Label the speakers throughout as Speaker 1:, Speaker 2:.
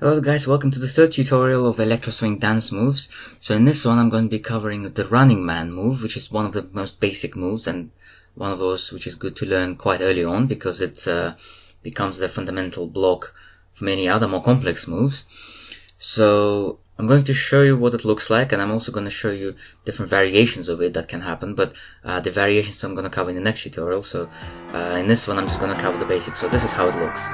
Speaker 1: Hello guys, welcome to the third tutorial of Electro Swing dance moves. So in this one I'm going to be covering the running man move, which is one of the most basic moves and one of those which is good to learn quite early on because it becomes the fundamental block for many other more complex moves. So I'm going to show you what it looks like, and I'm also going to show you different variations of it that can happen, but the variations I'm going to cover in the next tutorial. So in this one I'm just going to cover the basics. So this is how it looks.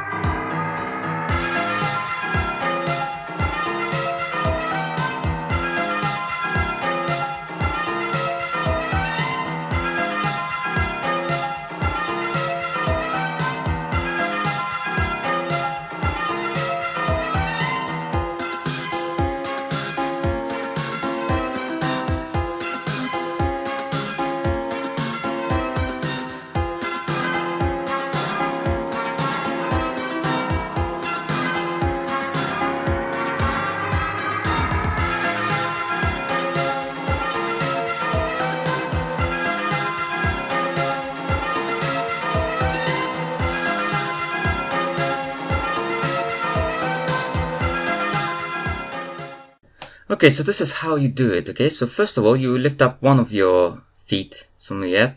Speaker 1: Okay, so this is how you do it, okay? So first of all, you lift up one of your feet from the air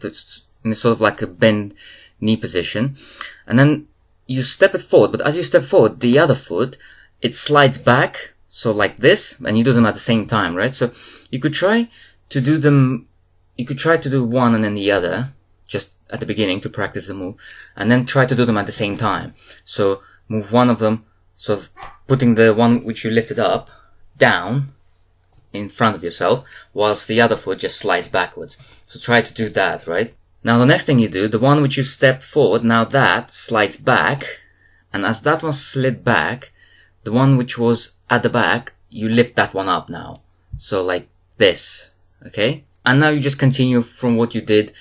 Speaker 1: in sort of like a bend knee position, and then you step it forward, but as you step forward, the other foot, it slides back, so like this, and you do them at the same time, right? So you could try to do them, you could try to do one and then the other, just at the beginning to practice the move, and then try to do them at the same time. So move one of them, sort of putting the one which you lifted up down in front of yourself, whilst the other foot just slides backwards. So try to do that, right? Now the next thing you do, the one which you stepped forward, now that slides back, and as that one slid back, the one which was at the back, you lift that one up now. So like this, okay? And now you just continue from what you did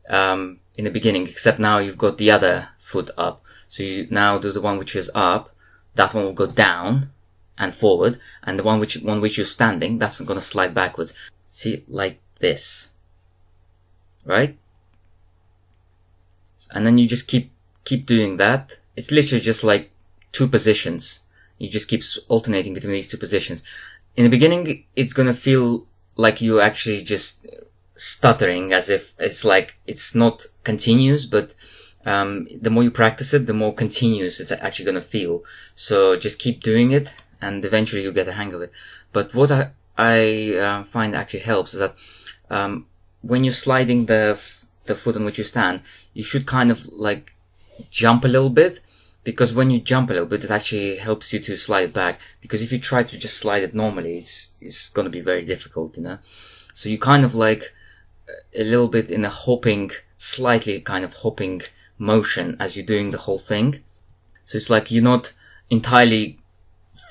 Speaker 1: in the beginning, except now you've got the other foot up. So you now do the one which is up, that one will go down and forward, and the one which you're standing, that's going to slide backwards. See, like this, right? And then you just keep doing that. It's literally just like two positions. You just keep alternating between these two positions. In the beginning, it's going to feel like you're actually just stuttering, as if it's like it's not continuous, but the more you practice it, the more continuous it's actually going to feel. So just keep doing it, and eventually you'll get a hang of it. But what I find actually helps is that when you're sliding the foot on which you stand, you should kind of like jump a little bit, because when you jump a little bit, it actually helps you to slide it back. Because if you try to just slide it normally, it's going to be very difficult, you know. So you kind of like a little bit in a hopping, slightly kind of hopping motion as you're doing the whole thing. So it's like you're not entirely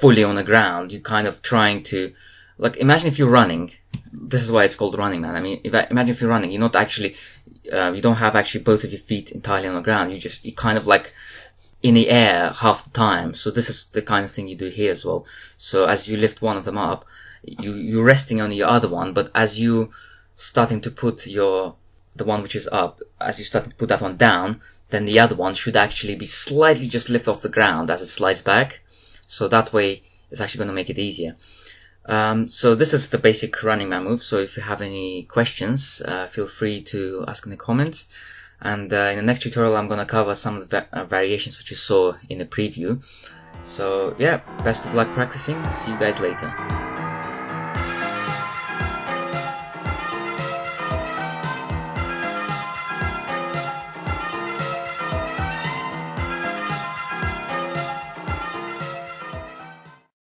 Speaker 1: fully on the ground. You're kind of trying to, like, imagine if you're running. This is why it's called running man. I mean, imagine if you're running, you're not actually, you don't have actually both of your feet entirely on the ground. You kind of like in the air half the time. So this is the kind of thing you do here as well. So as you lift one of them up, you're resting on your other one, but as you starting to put the one which is up, as you start to put that one down, then the other one should actually be slightly just lift off the ground as it slides back. So that way, it's actually going to make it easier. So this is the basic running man move. So if you have any questions, feel free to ask in the comments. And in the next tutorial, I'm going to cover some of the variations which you saw in the preview. So yeah, best of luck practicing. See you guys later.